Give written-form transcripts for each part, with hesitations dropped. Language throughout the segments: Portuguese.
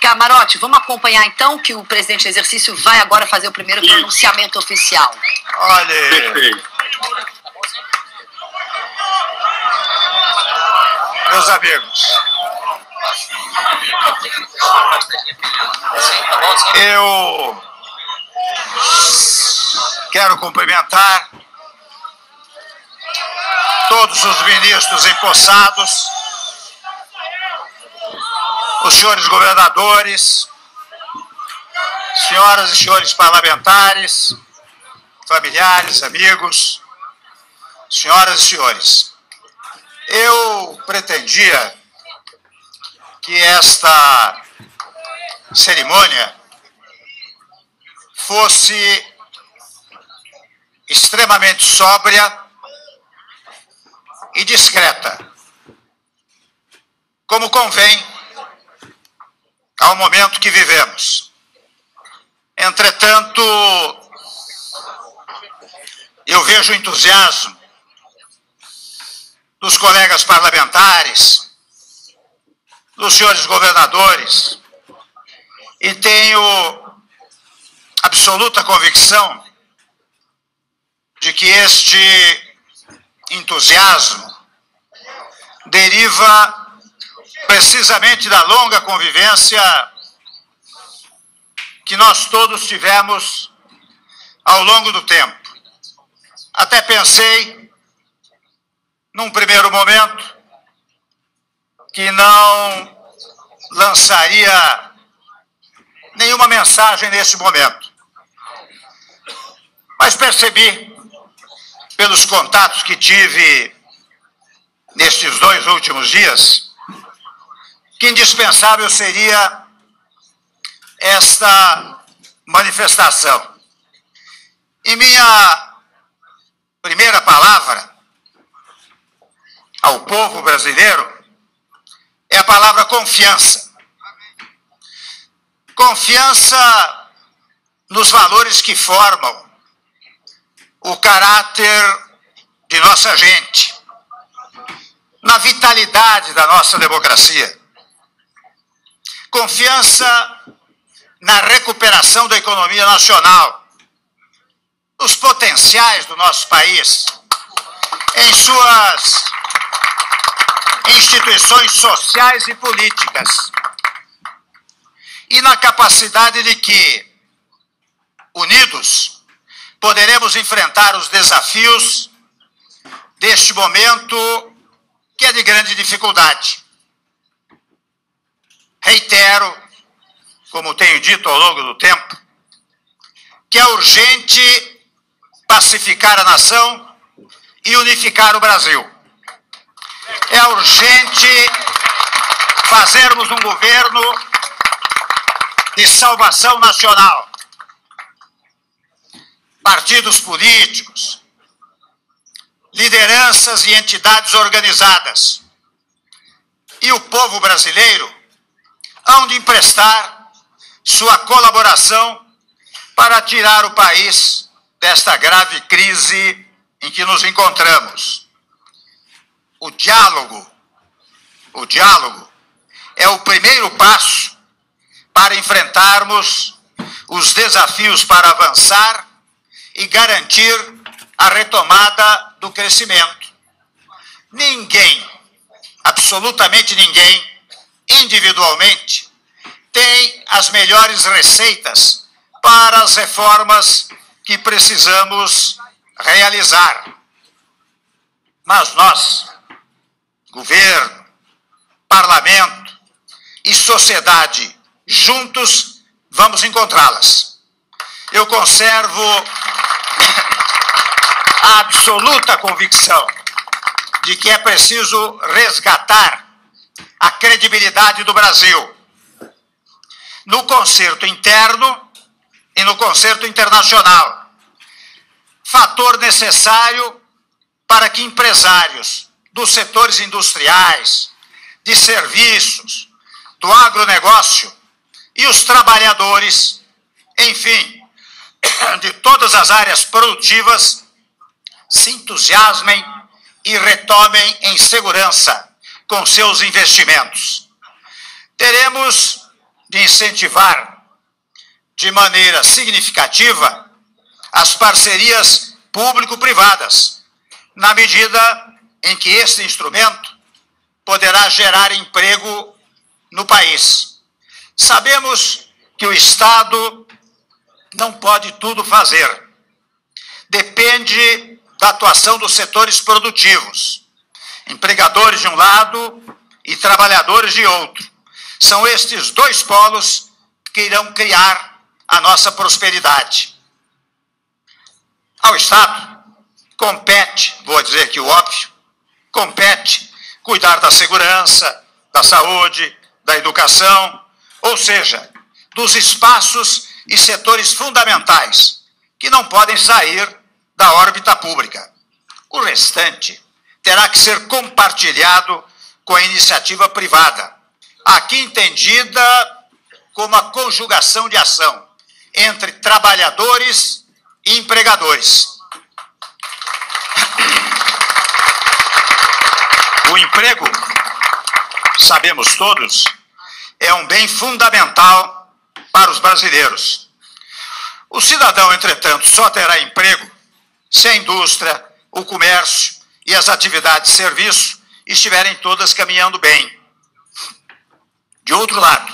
Camarote, vamos acompanhar então que o presidente do exercício vai agora fazer o primeiro pronunciamento oficial. Olha, meus amigos, eu quero cumprimentar todos os ministros empossados, os senhores governadores, senhoras e senhores parlamentares, familiares, amigos, senhoras e senhores. Eu pretendia que esta cerimônia fosse extremamente sóbria e discreta, como convém ao momento que vivemos. Entretanto, eu vejo o entusiasmo dos colegas parlamentares, dos senhores governadores, e tenho absoluta convicção de que este entusiasmo deriva precisamente da longa convivência que nós todos tivemos ao longo do tempo. Até pensei, num primeiro momento, que não lançaria nenhuma mensagem nesse momento. Mas percebi, pelos contatos que tive nestes 2 últimos dias, que indispensável seria esta manifestação. E minha primeira palavra ao povo brasileiro é a palavra confiança. Confiança nos valores que formam o caráter de nossa gente, na vitalidade da nossa democracia. Confiança na recuperação da economia nacional, os potenciais do nosso país, em suas instituições sociais e políticas, e na capacidade de que, unidos, poderemos enfrentar os desafios deste momento que é de grande dificuldade. Reitero, como tenho dito ao longo do tempo, que é urgente pacificar a nação e unificar o Brasil. É urgente fazermos um governo de salvação nacional. Partidos políticos, lideranças e entidades organizadas e o povo brasileiro hão de emprestar sua colaboração para tirar o país desta grave crise em que nos encontramos. O diálogo é o primeiro passo para enfrentarmos os desafios para avançar e garantir a retomada do crescimento. Ninguém, absolutamente ninguém, individualmente, tem as melhores receitas para as reformas que precisamos realizar. Mas nós, governo, parlamento e sociedade, juntos vamos encontrá-las. Eu conservo a absoluta convicção de que é preciso resgatar a credibilidade do Brasil no concerto interno e no concerto internacional. Fator necessário para que empresários dos setores industriais, de serviços, do agronegócio e os trabalhadores, enfim, de todas as áreas produtivas, se entusiasmem e retomem em segurança com seus investimentos. Teremos de incentivar de maneira significativa as parcerias público-privadas, na medida em que este instrumento poderá gerar emprego no país. Sabemos que o Estado não pode tudo fazer. Depende da atuação dos setores produtivos, empregadores de um lado e trabalhadores de outro. São estes dois polos que irão criar a nossa prosperidade. Ao Estado compete, vou dizer aqui o óbvio, compete cuidar da segurança, da saúde, da educação, ou seja, dos espaços e setores fundamentais que não podem sair da órbita pública. O restante terá que ser compartilhado com a iniciativa privada, aqui entendida como a conjugação de ação entre trabalhadores e empregadores. O emprego, sabemos todos, é um bem fundamental para os brasileiros. O cidadão, entretanto, só terá emprego se a indústria, o comércio e as atividades de serviço estiverem todas caminhando bem. De outro lado,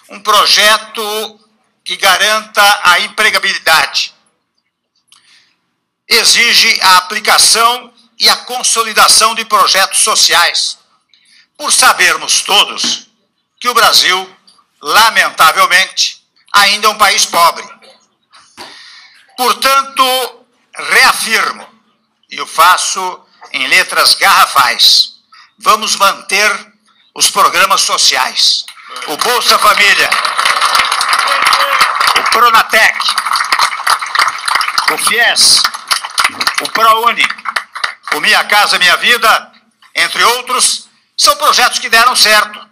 um projeto que garanta a empregabilidade exige a aplicação e a consolidação de projetos sociais, por sabermos todos que o Brasil, lamentavelmente, ainda é um país pobre. Portanto, reafirmo, e o faço em letras garrafais, vamos manter os programas sociais, o Bolsa Família, o Pronatec, o FIES, o ProUni, o Minha Casa Minha Vida, entre outros, são projetos que deram certo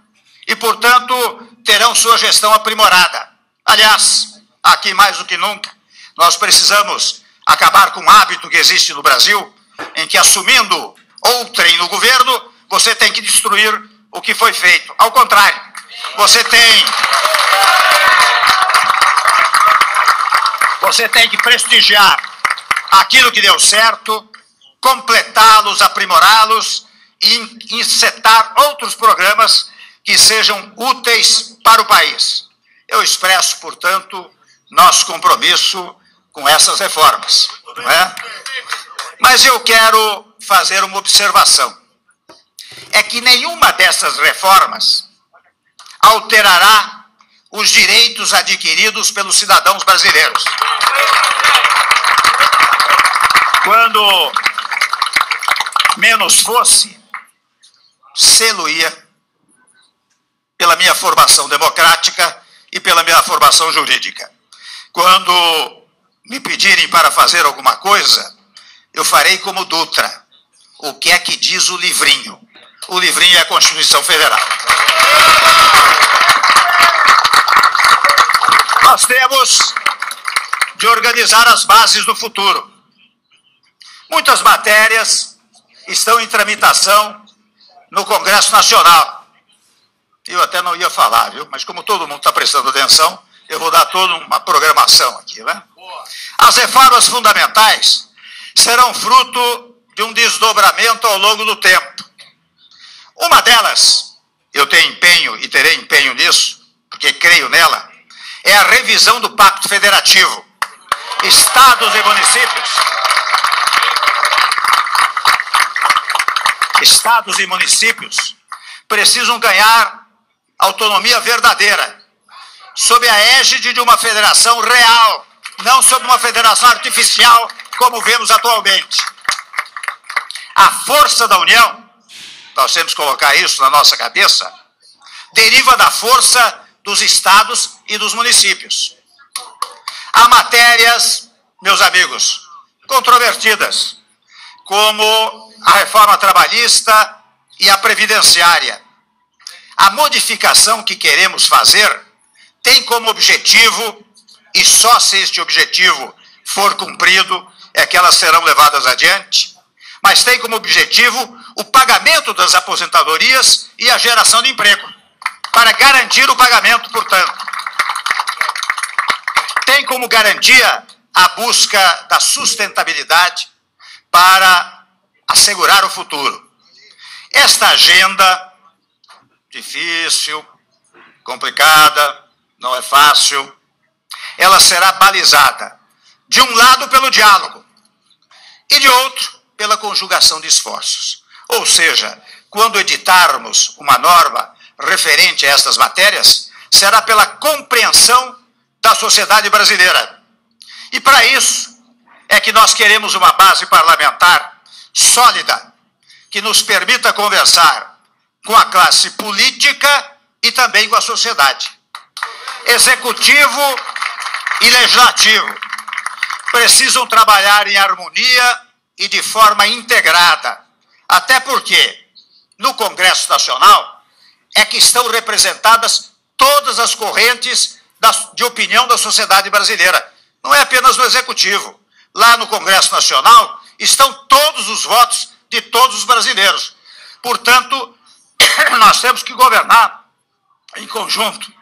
e, portanto, terão sua gestão aprimorada. Aliás, aqui mais do que nunca, nós precisamos acabar com um hábito que existe no Brasil, em que, assumindo outrem no governo, você tem que destruir o que foi feito. Ao contrário, você tem que prestigiar aquilo que deu certo, completá-los, aprimorá-los e encetar outros programas que sejam úteis para o país. Eu expresso, portanto, nosso compromisso com essas reformas, não é? Mas eu quero fazer uma observação. É que nenhuma dessas reformas alterará os direitos adquiridos pelos cidadãos brasileiros. Quando menos fosse, sê-lo-ia pela minha formação democrática e pela minha formação jurídica. Quando me pedirem para fazer alguma coisa, eu farei como Dutra. O que é que diz o livrinho? O livrinho é a Constituição Federal. Nós temos de organizar as bases do futuro. Muitas matérias estão em tramitação no Congresso Nacional. Eu até não ia falar, viu? Mas como todo mundo está prestando atenção, eu vou dar toda uma programação aqui, né? As reformas fundamentais serão fruto de um desdobramento ao longo do tempo. Uma delas, eu tenho empenho e terei empenho nisso, porque creio nela, é a revisão do Pacto Federativo. Estados e municípios precisam ganhar autonomia verdadeira, sob a égide de uma federação real, não sob uma federação artificial, como vemos atualmente. A força da União, nós temos que colocar isso na nossa cabeça, deriva da força dos estados e dos municípios. Há matérias, meus amigos, controvertidas, como a reforma trabalhista e a previdenciária. A modificação que queremos fazer tem como objetivo, e só se este objetivo for cumprido, é que elas serão levadas adiante, mas tem como objetivo o pagamento das aposentadorias e a geração de emprego. para garantir o pagamento, portanto. Tem como garantia a busca da sustentabilidade para assegurar o futuro. Esta agenda, difícil, complicada, não é fácil, ela será balizada, de um lado, pelo diálogo, e de outro, pela conjugação de esforços. Ou seja, quando editarmos uma norma referente a estas matérias, será pela compreensão da sociedade brasileira. E para isso é que nós queremos uma base parlamentar sólida, que nos permita conversar com a classe política e também com a sociedade. Executivo e legislativo precisam trabalhar em harmonia e de forma integrada, até porque no Congresso Nacional é que estão representadas todas as correntes de opinião da sociedade brasileira. Não é apenas no Executivo. Lá no Congresso Nacional estão todos os votos de todos os brasileiros. Portanto, nós temos que governar em conjunto.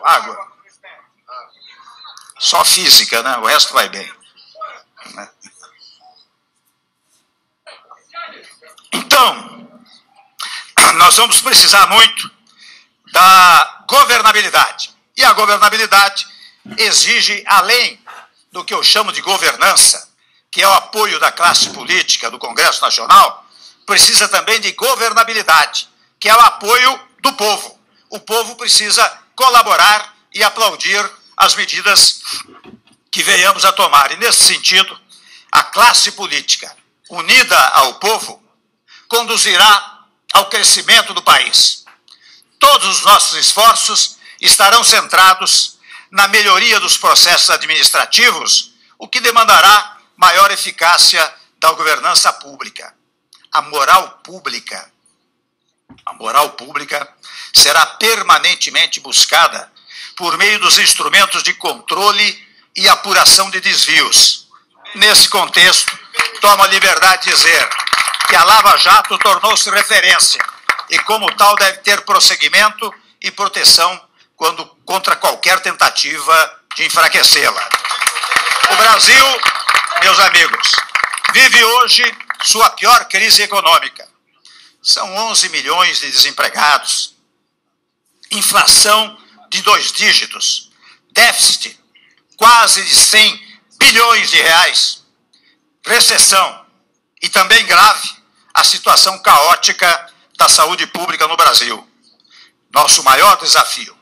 Água. Só física, né? O resto vai bem. Então, nós vamos precisar muito da governabilidade. E a governabilidade exige, além do que eu chamo de governança, que é o apoio da classe política do Congresso Nacional, precisa também de governabilidade, que é o apoio do povo. O povo precisa colaborar e aplaudir as medidas que venhamos a tomar. E, nesse sentido, a classe política, unida ao povo, conduzirá ao crescimento do país. Todos os nossos esforços estarão centrados na melhoria dos processos administrativos, o que demandará maior eficácia da governança pública. A moral pública será permanentemente buscada por meio dos instrumentos de controle e apuração de desvios. Nesse contexto, tomo a liberdade de dizer que a Lava Jato tornou-se referência e, como tal, deve ter prosseguimento e proteção contra qualquer tentativa de enfraquecê-la. O Brasil, meus amigos, vive hoje sua pior crise econômica. São 11 milhões de desempregados, inflação de 2 dígitos, déficit quase de 100 bilhões de reais, recessão e também grave a situação caótica da saúde pública no Brasil. Nosso maior desafio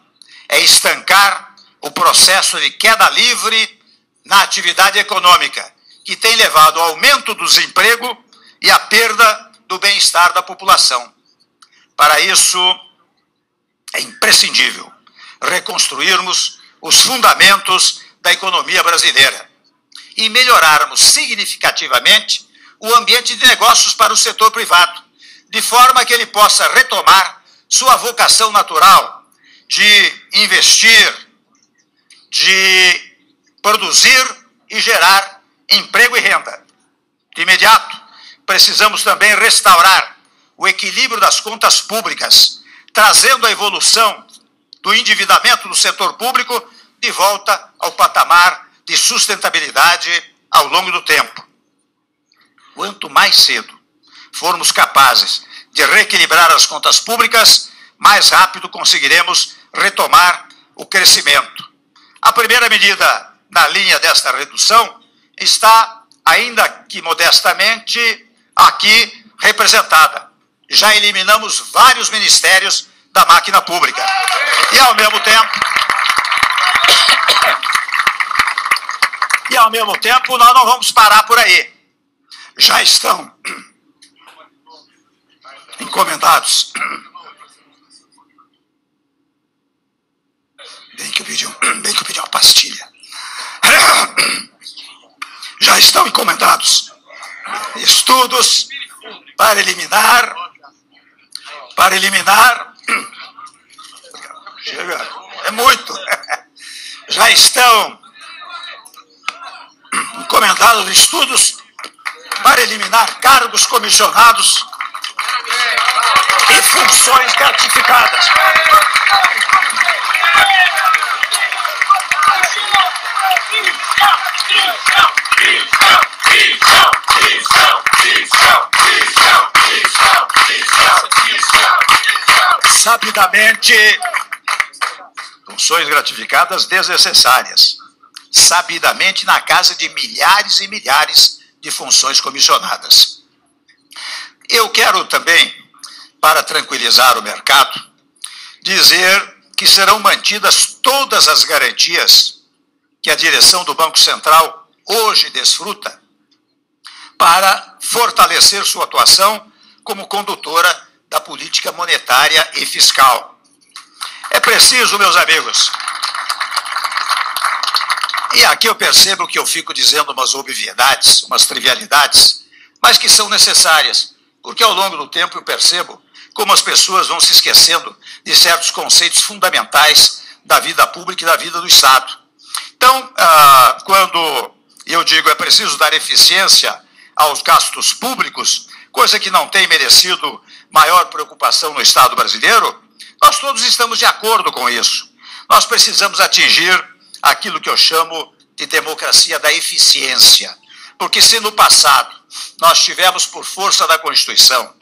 é estancar o processo de queda livre na atividade econômica, que tem levado ao aumento do desemprego e à perda do bem-estar da população. Para isso, é imprescindível reconstruirmos os fundamentos da economia brasileira e melhorarmos significativamente o ambiente de negócios para o setor privado, de forma que ele possa retomar sua vocação natural de investir, de produzir e gerar emprego e renda. De imediato, precisamos também restaurar o equilíbrio das contas públicas, trazendo a evolução do endividamento do setor público de volta ao patamar de sustentabilidade ao longo do tempo. Quanto mais cedo formos capazes de reequilibrar as contas públicas, mais rápido conseguiremos retomar o crescimento. A primeira medida na linha desta redução está, ainda que modestamente, aqui representada. Já eliminamos vários ministérios da máquina pública. E, ao mesmo tempo, nós não vamos parar por aí. Já estão encomendados. Bem que eu pedi uma pastilha. Já estão encomendados estudos para eliminar. Chega, é muito. Já estão encomendados estudos para eliminar cargos comissionados de funções gratificadas. Sabidamente, funções gratificadas desnecessárias. Sabidamente na casa de milhares e milhares de funções comissionadas. Eu quero também, para tranquilizar o mercado, dizer que serão mantidas todas as garantias que a direção do Banco Central hoje desfruta para fortalecer sua atuação como condutora da política monetária e fiscal. É preciso, meus amigos, e aqui eu percebo que eu fico dizendo umas obviedades, umas trivialidades, mas que são necessárias, porque ao longo do tempo eu percebo como as pessoas vão se esquecendo de certos conceitos fundamentais da vida pública e da vida do Estado. Então, quando eu digo é preciso dar eficiência aos gastos públicos, coisa que não tem merecido maior preocupação no Estado brasileiro, nós todos estamos de acordo com isso. Nós precisamos atingir aquilo que eu chamo de democracia da eficiência. Porque se no passado nós tivemos, por força da Constituição,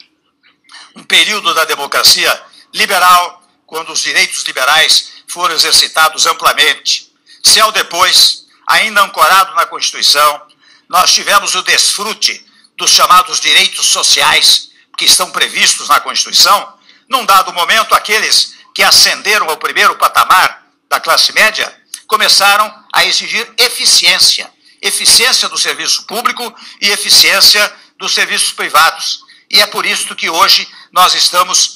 um período da democracia liberal, quando os direitos liberais foram exercitados amplamente, se ao depois, ainda ancorado na Constituição, nós tivemos o desfrute dos chamados direitos sociais que estão previstos na Constituição, num dado momento, aqueles que ascenderam ao primeiro patamar da classe média começaram a exigir eficiência. Eficiência do serviço público e eficiência dos serviços privados. E é por isso que hoje nós estamos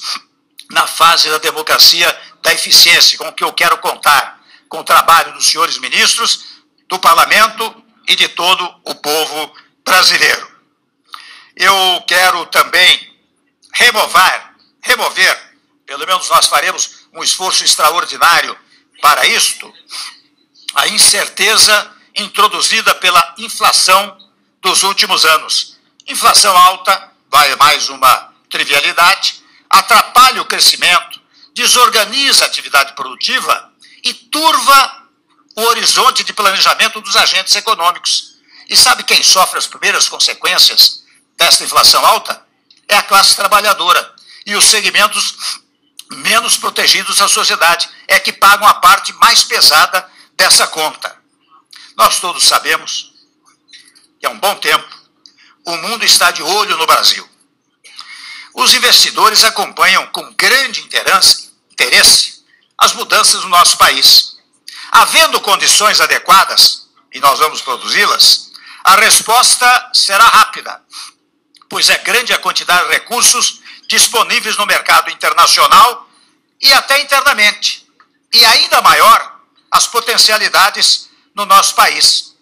na fase da democracia da eficiência, com o que eu quero contar, com o trabalho dos senhores ministros, do parlamento e de todo o povo brasileiro. Eu quero também remover, pelo menos nós faremos um esforço extraordinário para isto, a incerteza introduzida pela inflação dos últimos anos. Inflação alta, vai mais uma trivialidade, atrapalha o crescimento, desorganiza a atividade produtiva e turva o horizonte de planejamento dos agentes econômicos. E sabe quem sofre as primeiras consequências desta inflação alta? É a classe trabalhadora e os segmentos menos protegidos da sociedade, é que pagam a parte mais pesada dessa conta. Nós todos sabemos que há um bom tempo o mundo está de olho no Brasil. Os investidores acompanham com grande interesse as mudanças no nosso país. Havendo condições adequadas, e nós vamos produzi-las, a resposta será rápida, pois é grande a quantidade de recursos disponíveis no mercado internacional e até internamente, e ainda maior as potencialidades no nosso país.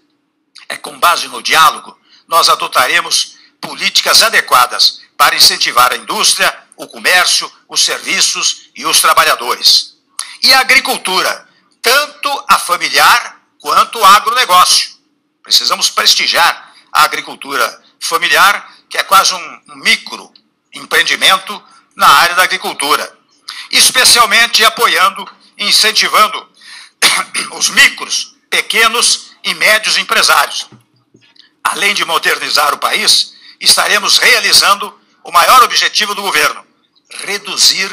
É com base no diálogo, nós adotaremos políticas adequadas para incentivar a indústria, o comércio, os serviços e os trabalhadores. E a agricultura, tanto a familiar quanto o agronegócio. Precisamos prestigiar a agricultura familiar, que é quase um micro empreendimento na área da agricultura, especialmente apoiando e incentivando os micros, pequenos e médios empresários. Além de modernizar o país, estaremos realizando o maior objetivo do governo: reduzir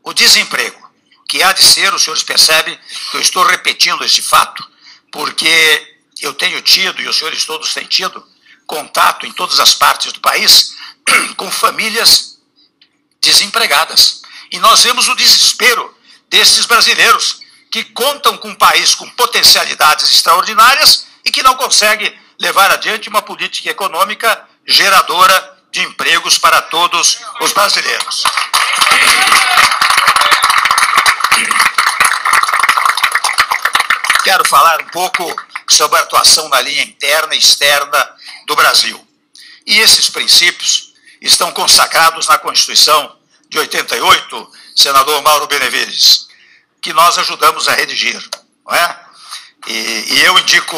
o desemprego, que há de ser, os senhores percebem que eu estou repetindo este fato, porque eu tenho tido, e os senhores todos têm tido, contato em todas as partes do país com famílias desempregadas. E nós vemos o desespero desses brasileiros que contam com um país com potencialidades extraordinárias e que não consegue levar adiante uma política econômica geradora de empregos para todos os brasileiros. Quero falar um pouco sobre a atuação na linha interna e externa do Brasil. E esses princípios estão consagrados na Constituição de 88, senador Mauro Benevides, que nós ajudamos a redigir, não é? E eu indico,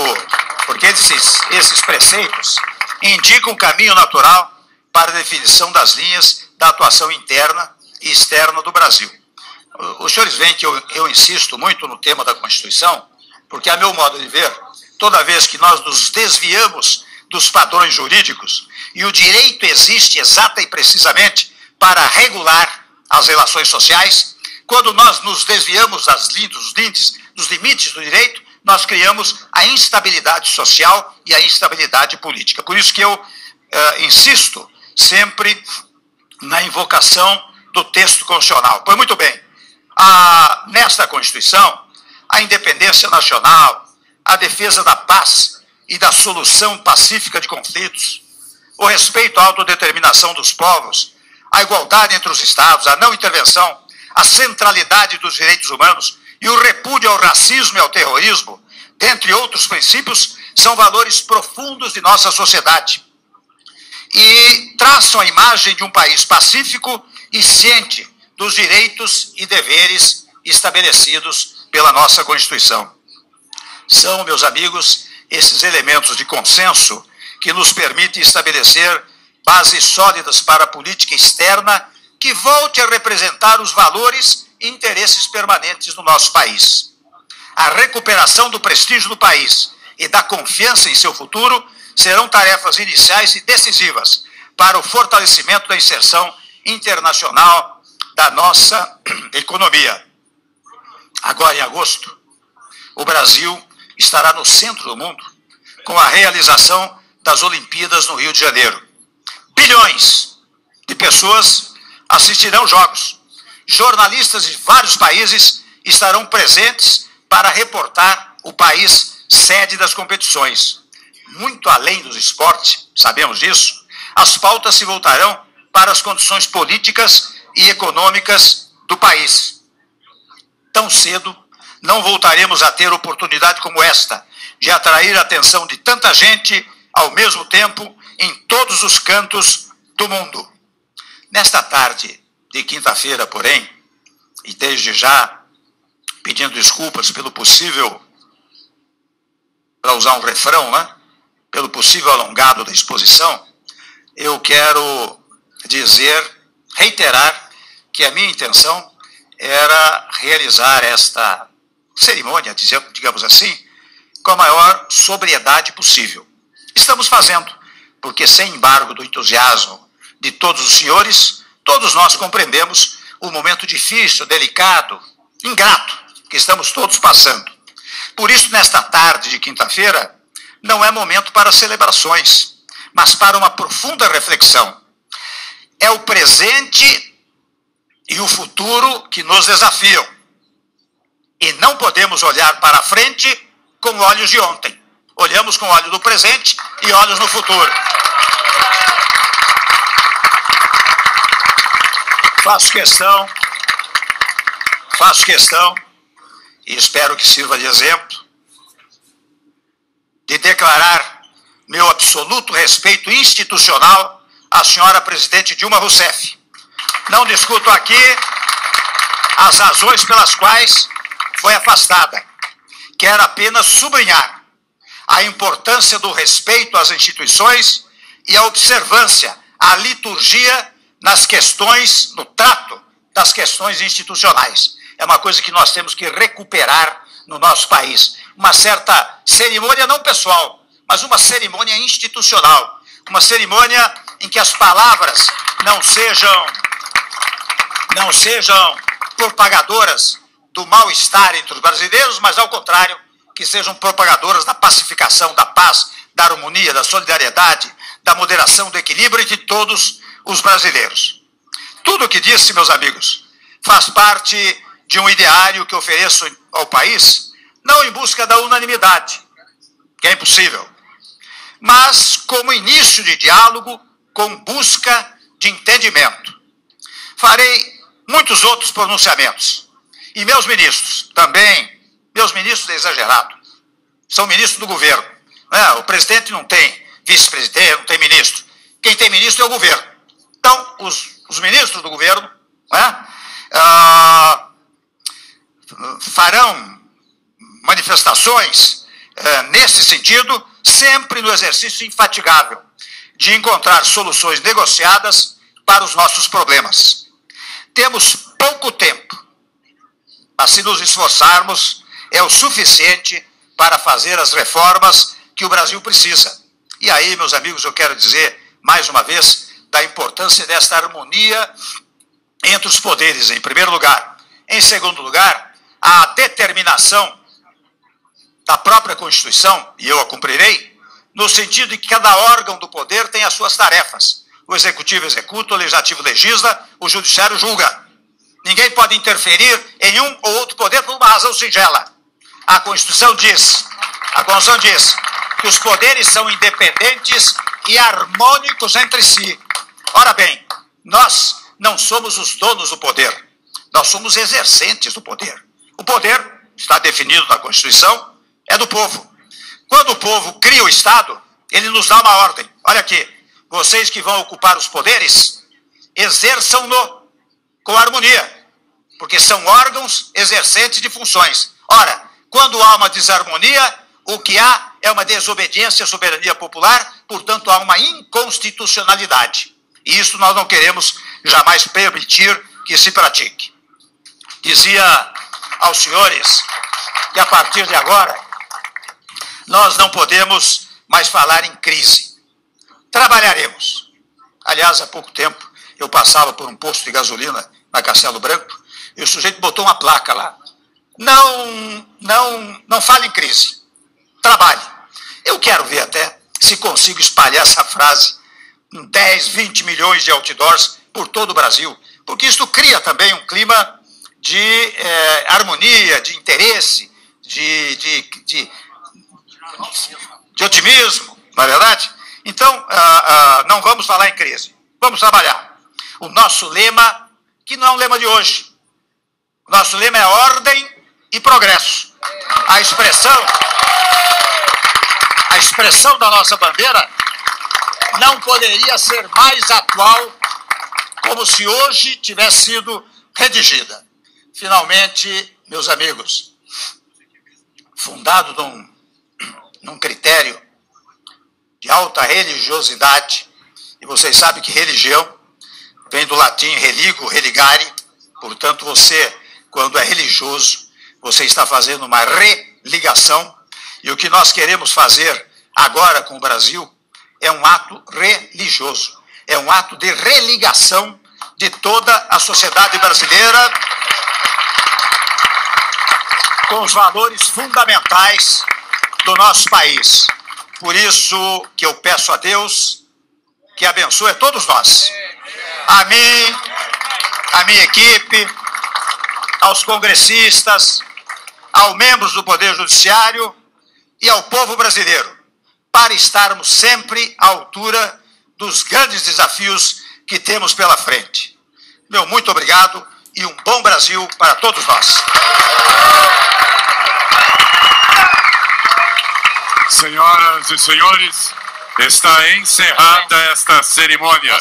porque esses preceitos indicam um caminho natural para a definição das linhas da atuação interna e externa do Brasil. Os senhores veem que eu insisto muito no tema da Constituição, porque, a meu modo de ver, toda vez que nós nos desviamos dos padrões jurídicos, e o direito existe exata e precisamente para regular as relações sociais, quando nós nos desviamos dos limites do direito, nós criamos a instabilidade social e a instabilidade política. Por isso que eu insisto sempre na invocação do texto constitucional. Pois muito bem, nesta Constituição, a independência nacional, a defesa da paz e da solução pacífica de conflitos, o respeito à autodeterminação dos povos, a igualdade entre os Estados, a não intervenção, a centralidade dos direitos humanos e o repúdio ao racismo e ao terrorismo, dentre outros princípios, são valores profundos de nossa sociedade e traçam a imagem de um país pacífico e ciente dos direitos e deveres estabelecidos pela nossa Constituição. São, meus amigos, esses elementos de consenso que nos permitem estabelecer bases sólidas para a política externa que volte a representar os valores e interesses permanentes do nosso país. A recuperação do prestígio do país e da confiança em seu futuro serão tarefas iniciais e decisivas para o fortalecimento da inserção internacional da nossa economia. Agora, em agosto, o Brasil estará no centro do mundo com a realização das Olimpíadas no Rio de Janeiro. Bilhões de pessoas assistirão jogos. Jornalistas de vários países estarão presentes para reportar o país sede das competições. Muito além dos esportes, sabemos disso, as pautas se voltarão para as condições políticas e econômicas do país. Tão cedo, não voltaremos a ter oportunidade como esta, de atrair a atenção de tanta gente ao mesmo tempo em todos os cantos do mundo. Nesta tarde de quinta-feira, porém, e desde já pedindo desculpas pelo possível, para usar um refrão, né? Pelo possível alongado da exposição, eu quero reiterar que a minha intenção era realizar esta cerimônia, digamos assim, com a maior sobriedade possível. Estamos fazendo, porque sem embargo do entusiasmo de todos os senhores, todos nós compreendemos o momento difícil, delicado, ingrato que estamos todos passando. Por isso, nesta tarde de quinta-feira, não é momento para celebrações, mas para uma profunda reflexão. É o presente e o futuro que nos desafiam. E não podemos olhar para a frente com olhos de ontem. Olhamos com olhos do presente e olhos no futuro. Faço questão, e espero que sirva de exemplo, de declarar meu absoluto respeito institucional à senhora presidente Dilma Rousseff. Não discuto aqui as razões pelas quais foi afastada. Quero apenas sublinhar a importância do respeito às instituições e a observância à liturgia nas questões, no trato das questões institucionais. É uma coisa que nós temos que recuperar no nosso país. Uma certa cerimônia não pessoal, mas uma cerimônia institucional. Uma cerimônia em que as palavras não sejam propagadoras do mal-estar entre os brasileiros, mas ao contrário, que sejam propagadoras da pacificação, da paz, da harmonia, da solidariedade, da moderação, do equilíbrio entre todos os brasileiros. Tudo o que disse, meus amigos, faz parte de um ideário que ofereço ao país, não em busca da unanimidade, que é impossível, mas como início de diálogo com busca de entendimento. Farei muitos outros pronunciamentos. E meus ministros, também, meus ministros é exagerado, são ministros do governo. Né? O presidente não tem vice-presidente, não tem ministro. Quem tem ministro é o governo. Então, os ministros do governo, né, farão manifestações nesse sentido, sempre no exercício infatigável de encontrar soluções negociadas para os nossos problemas. Temos pouco tempo, mas se nos esforçarmos, é o suficiente para fazer as reformas que o Brasil precisa. E aí, meus amigos, eu quero dizer, mais uma vez, da importância desta harmonia entre os poderes, em primeiro lugar. Em segundo lugar, a determinação da própria Constituição, e eu a cumprirei, no sentido de que cada órgão do poder tem as suas tarefas. O Executivo executa, o Legislativo legisla, o Judiciário julga. Ninguém pode interferir em um ou outro poder por uma razão singela. A Constituição diz que os poderes são independentes e harmônicos entre si. Ora bem, nós não somos os donos do poder, nós somos exercentes do poder. O poder, está definido na Constituição, é do povo. Quando o povo cria o Estado, ele nos dá uma ordem. Olha aqui, vocês que vão ocupar os poderes, exerçam-no com harmonia, porque são órgãos exercentes de funções. Ora, quando há uma desarmonia, o que há é uma desobediência à soberania popular, portanto há uma inconstitucionalidade. E isso nós não queremos jamais permitir que se pratique. Dizia aos senhores que a partir de agora nós não podemos mais falar em crise. Trabalharemos. Aliás, há pouco tempo eu passava por um posto de gasolina na Castelo Branco e o sujeito botou uma placa lá. Não fale em crise. Trabalhe. Eu quero ver até se consigo espalhar essa frase em 10, 20 milhões de outdoors por todo o Brasil, porque isso cria também um clima de harmonia, de interesse, de otimismo, não é verdade? Então, não vamos falar em crise, vamos trabalhar. O nosso lema, que não é um lema de hoje, o nosso lema é ordem e progresso. A expressão da nossa bandeira não poderia ser mais atual, como se hoje tivesse sido redigida. Finalmente, meus amigos, fundado num critério de alta religiosidade, e vocês sabem que religião vem do latim religo, religare, portanto você, quando é religioso, você está fazendo uma religação, e o que nós queremos fazer agora com o Brasil é um ato religioso, é um ato de religação de toda a sociedade brasileira com os valores fundamentais do nosso país. Por isso que eu peço a Deus que abençoe a todos nós, a mim, a minha equipe, aos congressistas, aos membros do Poder Judiciário e ao povo brasileiro, para estarmos sempre à altura dos grandes desafios que temos pela frente. Meu muito obrigado e um bom Brasil para todos nós. Senhoras e senhores, está encerrada esta cerimônia.